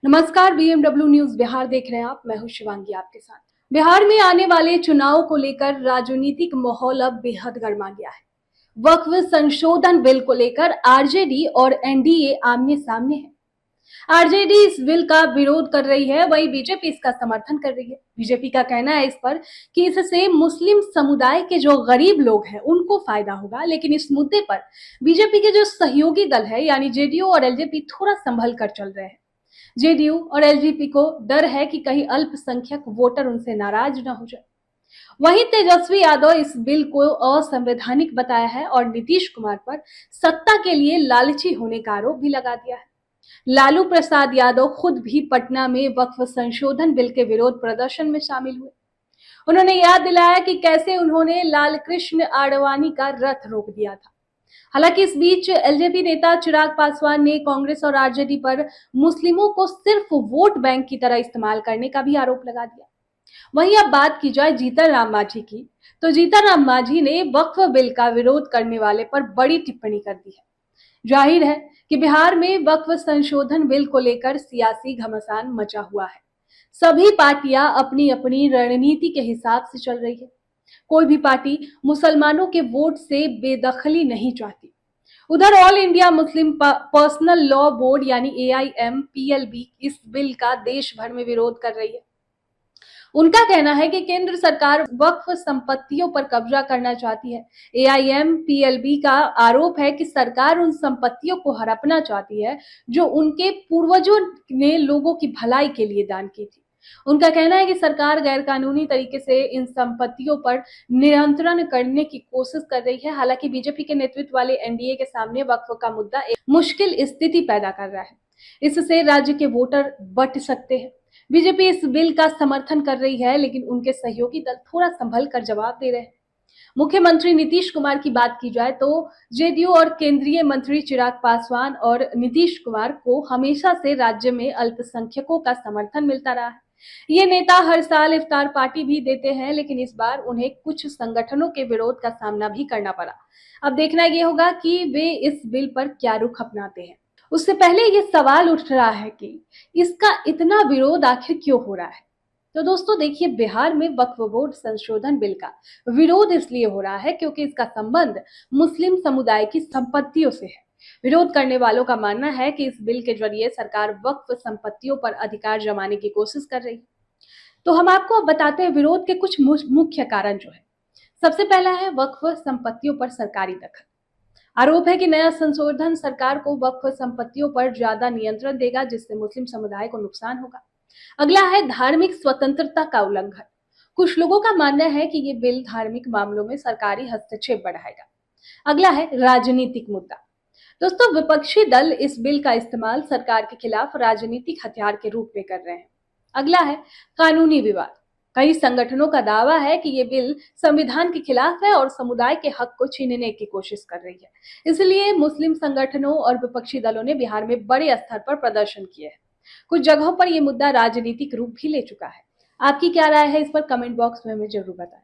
नमस्कार, BMW news Bihar देख रहे हैं आप। मैं हूं शिवांगी आपके साथ। बिहार में आने वाले चुनाव को लेकर राजनीतिक माहौल अब बेहद गर्मा गया है। वक्फ संशोधन बिल को लेकर आरजेडी और एनडीए आमने सामने है। आरजेडी इस बिल का विरोध कर रही है, वहीं बीजेपी इसका समर्थन कर रही है। बीजेपी का कहना है इस पर कि इससे मुस्लिम समुदाय के जो गरीब लोग हैं उनको फायदा होगा, लेकिन इस मुद्दे पर बीजेपी के जो सहयोगी दल है यानी जेडीयू और एलजेपी थोड़ा संभल कर चल रहे हैं। जेडीयू और एलजेपी को डर है कि कहीं अल्पसंख्यक वोटर उनसे नाराज न हो जाए। वहीं तेजस्वी यादव इस बिल को असंवैधानिक बताया है और नीतीश कुमार पर सत्ता के लिए लालची होने का आरोप भी लगा दिया है। लालू प्रसाद यादव खुद भी पटना में वक्फ संशोधन बिल के विरोध प्रदर्शन में शामिल हुए। उन्होंने याद दिलाया कि कैसे उन्होंने लाल कृष्ण आडवाणी का रथ रोक दिया था। हालांकि इस बीच एलजेपी नेता चिराग पासवान ने कांग्रेस और आरजेडी पर मुस्लिमों को सिर्फ वोट बैंक की तरह इस्तेमाल करने का भी आरोप लगा दिया। वहीं अब बात की जाए जीतन राम मांझी की, तो जीतन राम मांझी ने वक्फ बिल का विरोध करने वाले पर बड़ी टिप्पणी कर दी है। जाहिर है कि बिहार में वक्फ संशोधन बिल को लेकर सियासी घमासान मचा हुआ है। सभी पार्टियां अपनी अपनी रणनीति के हिसाब से चल रही है। कोई भी पार्टी मुसलमानों के वोट से बेदखली नहीं चाहती। उधर all India Muslim personal law board यानी एआईएमपीएलबी इस बिल का देश भर में विरोध कर रही है। उनका कहना है कि केंद्र सरकार वक्फ संपत्तियों पर कब्जा करना चाहती है। एआईएमपीएलबी का आरोप है कि सरकार उन संपत्तियों को हड़पना चाहती है जो उनके पूर्वजों ने लोगों की भलाई के लिए दान की थी। उनका कहना है कि सरकार गैरकानूनी तरीके से इन संपत्तियों पर नियंत्रण करने की कोशिश कर रही है। हालांकि बीजेपी के नेतृत्व वाले एनडीए के सामने वक्फ का मुद्दा एक मुश्किल स्थिति पैदा कर रहा है। इससे राज्य के वोटर बंट सकते हैं। बीजेपी इस बिल का समर्थन कर रही है, लेकिन उनके सहयोगी दल थोड़ा संभल कर जवाब दे रहे हैं। मुख्यमंत्री नीतीश कुमार की बात की जाए तो जेडीयू और केंद्रीय मंत्री चिराग पासवान और नीतीश कुमार को हमेशा से राज्य में अल्पसंख्यकों का समर्थन मिलता रहा है। ये नेता हर साल इफ्तार पार्टी भी देते हैं, लेकिन इस बार उन्हें कुछ संगठनों के विरोध का सामना भी करना पड़ा। अब देखना ये होगा कि वे इस बिल पर क्या रुख अपनाते हैं। उससे पहले ये सवाल उठ रहा है कि इसका इतना विरोध आखिर क्यों हो रहा है। तो दोस्तों देखिए, बिहार में वक्फ बोर्ड संशोधन बिल का विरोध इसलिए हो रहा है क्योंकि इसका संबंध मुस्लिम समुदाय की संपत्तियों से है। विरोध करने वालों का मानना है कि इस बिल के जरिए सरकार वक्फ संपत्तियों पर अधिकार जमाने की कोशिश कर रही है। तो हम आपको अब बताते हैं विरोध के कुछ मुख्य कारण जो है। सबसे पहला है वक्फ संपत्तियों पर सरकारी दखल। आरोप है कि नया संशोधन सरकार को वक्फ संपत्तियों पर ज्यादा नियंत्रण देगा, जिससे मुस्लिम समुदाय को नुकसान होगा। अगला है धार्मिक स्वतंत्रता का उल्लंघन। कुछ लोगों का मानना है कि ये बिल धार्मिक मामलों में सरकारी हस्तक्षेप बढ़ाएगा। अगला है राजनीतिक मुद्दा। दोस्तों, विपक्षी दल इस बिल का इस्तेमाल सरकार के खिलाफ राजनीतिक हथियार के रूप में कर रहे हैं। अगला है कानूनी विवाद। कई संगठनों का दावा है कि ये बिल संविधान के खिलाफ है और समुदाय के हक को छीनने की कोशिश कर रही है। इसलिए मुस्लिम संगठनों और विपक्षी दलों ने बिहार में बड़े स्तर पर प्रदर्शन किए हैं। कुछ जगहों पर यह मुद्दा राजनीतिक रूप भी ले चुका है। आपकी क्या राय है इस पर कमेंट बॉक्स में हमें जरूर बताएं।